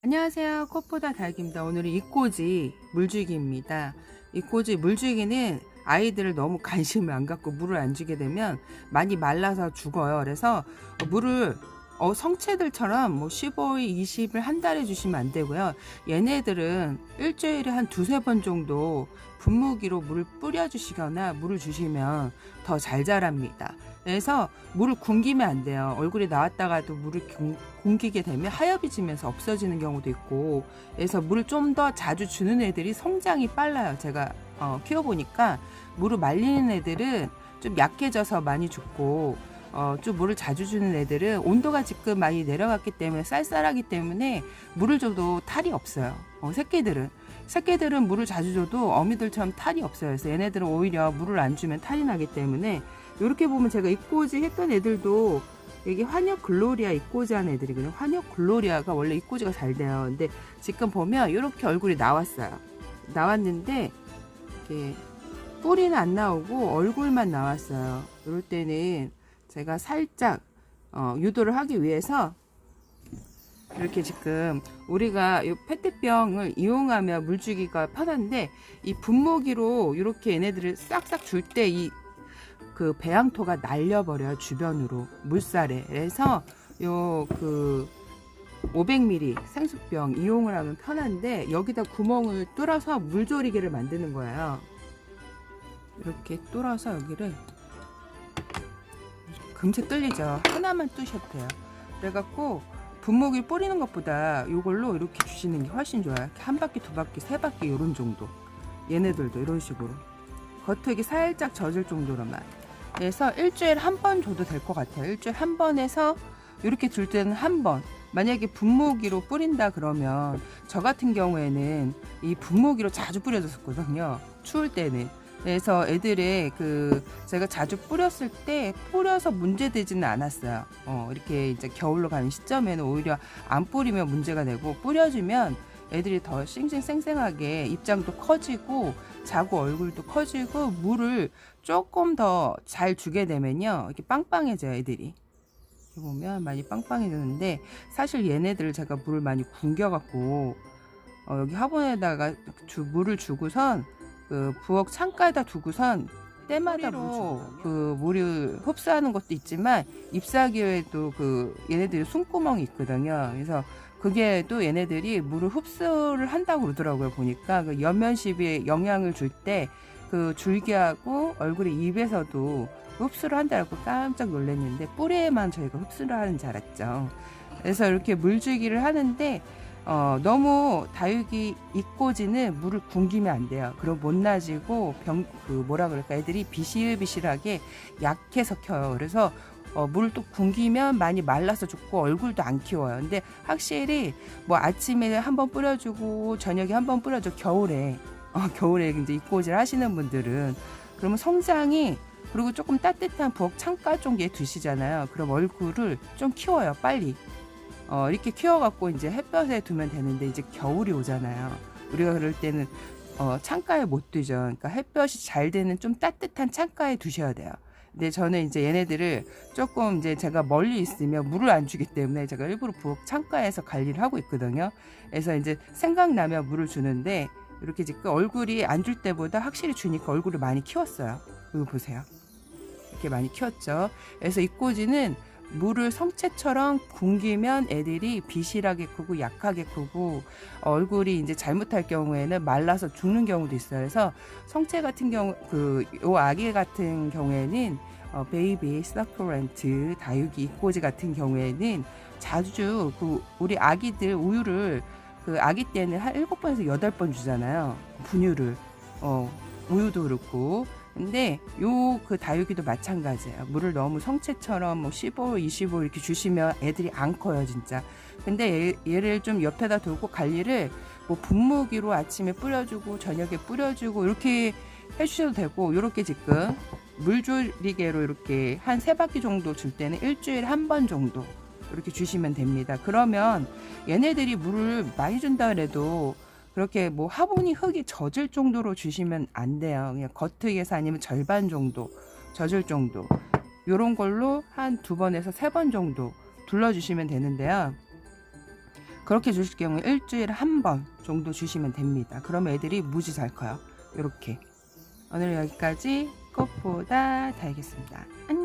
안녕하세요. 꽃보다 달기입니다. 오늘은 이꼬지 물주기입니다. 이꼬지 물주기는 아이들을 너무 관심을 안 갖고 물을 안 주게 되면 많이 말라서 죽어요. 그래서 물을 성체들처럼 뭐 15일, 20일 한 달에 주시면 안 되고요. 얘네들은 일주일에 한 두세 번 정도 분무기로 물을 뿌려 주시거나 물을 주시면 더 잘 자랍니다. 그래서 물을 굶기면 안 돼요. 얼굴이 나왔다가도 물을 굶기게 되면 하엽이 지면서 없어지는 경우도 있고, 그래서 물을 좀 더 자주 주는 애들이 성장이 빨라요. 제가 키워보니까 물을 말리는 애들은 좀 약해져서 많이 죽고, 좀 물을 자주 주는 애들은 온도가 지금 많이 내려갔기 때문에 쌀쌀하기 때문에 물을 줘도 탈이 없어요. 새끼들은 물을 자주 줘도 어미들처럼 탈이 없어요. 그래서 얘네들은 오히려 물을 안 주면 탈이 나기 때문에, 이렇게 보면 제가 이꼬지 했던 애들도 이게 환역 글로리아 이꼬지 하는 애들이거든요. 환역 글로리아가 원래 이꼬지가 잘 돼요. 근데 지금 보면 이렇게 얼굴이 나왔어요. 나왔는데 이렇게 뿌리는 안 나오고 얼굴만 나왔어요. 이럴 때는 제가 살짝 유도를 하기 위해서 이렇게 지금 우리가 이 페트병을 이용하면 물주기가 편한데, 이 분무기로 이렇게 얘네들을 싹싹 줄 때 그 배양토가 날려버려요. 주변으로 물살에. 그래서 요 그 500ml 생수병 이용을 하면 편한데, 여기다 구멍을 뚫어서 물조리개를 만드는 거예요. 이렇게 뚫어서 여기를 금세 뚫리죠. 하나만 뚫으셔도 돼요. 그래갖고 분무기 뿌리는 것보다 이걸로 이렇게 주시는 게 훨씬 좋아요. 이렇게 한 바퀴, 두 바퀴, 세 바퀴 이런 정도. 얘네들도 이런 식으로 겉흙이 살짝 젖을 정도로만. 그래서 일주일에 한 번 줘도 될 것 같아요. 일주일에 한 번에서 이렇게 줄 때는 한 번. 만약에 분무기로 뿌린다 그러면, 저 같은 경우에는 이 분무기로 자주 뿌려줬었거든요. 추울 때는. 그래서 애들의 제가 자주 뿌렸을 때 뿌려서 문제되지는 않았어요. 이렇게 이제 겨울로 가는 시점에는 오히려 안 뿌리면 문제가 되고, 뿌려주면 애들이 더 싱싱생생하게 입장도 커지고 자고 얼굴도 커지고, 물을 조금 더 잘 주게 되면요 이렇게 빵빵해져요. 애들이 이렇게 보면 많이 빵빵해지는데, 사실 얘네들을 제가 물을 많이 굶겨갖고 여기 화분에다가 물을 주고선 부엌 창가에다 두고선 때마다 물을 흡수하는 것도 있지만, 잎사귀에도 얘네들이 숨구멍이 있거든요. 그래서 그게 또 얘네들이 물을 흡수를 한다고 그러더라고요. 보니까 연면십에 영향을 줄 때 줄기하고 얼굴의 입에서도 흡수를 한다고 깜짝 놀랐는데, 뿌리에만 저희가 흡수를 하는 줄 알았죠. 그래서 이렇게 물주기를 하는데, 너무 다육이 이꼬지는 물을 굶기면 안 돼요. 그럼 못나지고 뭐라 그럴까, 애들이 비실비실하게 약해서 켜요. 그래서 물을 또 굶기면 많이 말라서 죽고 얼굴도 안 키워요. 근데 확실히 뭐 아침에 한번 뿌려주고 저녁에 한번 뿌려줘. 겨울에 이제 이꼬지를 하시는 분들은, 그러면 성장이, 그리고 조금 따뜻한 부엌 창가 쪽에 두시잖아요. 그럼 얼굴을 좀 키워요, 빨리. 이렇게 키워갖고 이제 햇볕에 두면 되는데, 이제 겨울이 오잖아요. 우리가 그럴 때는 창가에 못 두죠. 그러니까 햇볕이 잘 되는 좀 따뜻한 창가에 두셔야 돼요. 근데 저는 이제 얘네들을 조금 이제 제가 멀리 있으면 물을 안 주기 때문에 제가 일부러 부엌 창가에서 관리를 하고 있거든요. 그래서 이제 생각나면 물을 주는데, 이렇게 지금 얼굴이 안 줄 때보다 확실히 주니까 얼굴을 많이 키웠어요. 이거 보세요. 이렇게 많이 키웠죠. 그래서 이꼬지는 물을 성체처럼 굶기면 애들이 비실하게 크고 약하게 크고, 얼굴이 이제 잘못할 경우에는 말라서 죽는 경우도 있어요. 그래서 성체 같은 경우, 요 아기 같은 경우에는 베이비 서큘런트 다육이 이꼬지 같은 경우에는 자주 우리 아기들 우유를 아기 때는 한 7번에서 8번 주잖아요. 분유를. 우유도 그렇고. 근데 다육이도 마찬가지예요. 물을 너무 성체처럼 뭐 15, 25 이렇게 주시면 애들이 안 커요, 진짜. 근데 얘를 좀 옆에다 두고 관리를 뭐 분무기로 아침에 뿌려주고 저녁에 뿌려주고 이렇게 해주셔도 되고, 이렇게 지금 물조리개로 이렇게 한 3바퀴 정도 줄 때는 일주일에 한 번 정도 이렇게 주시면 됩니다. 그러면 얘네들이 물을 많이 준다 그래도 그렇게 뭐 화분이 흙이 젖을 정도로 주시면 안 돼요. 그냥 겉흙에서 아니면 절반 정도 젖을 정도, 요런 걸로 한 2번에서 3번 정도 둘러주시면 되는데요. 그렇게 주실 경우에 일주일에 한 번 정도 주시면 됩니다. 그러면 애들이 무지 잘 커요. 이렇게. 오늘 여기까지 꽃보다 달겠습니다. 안녕.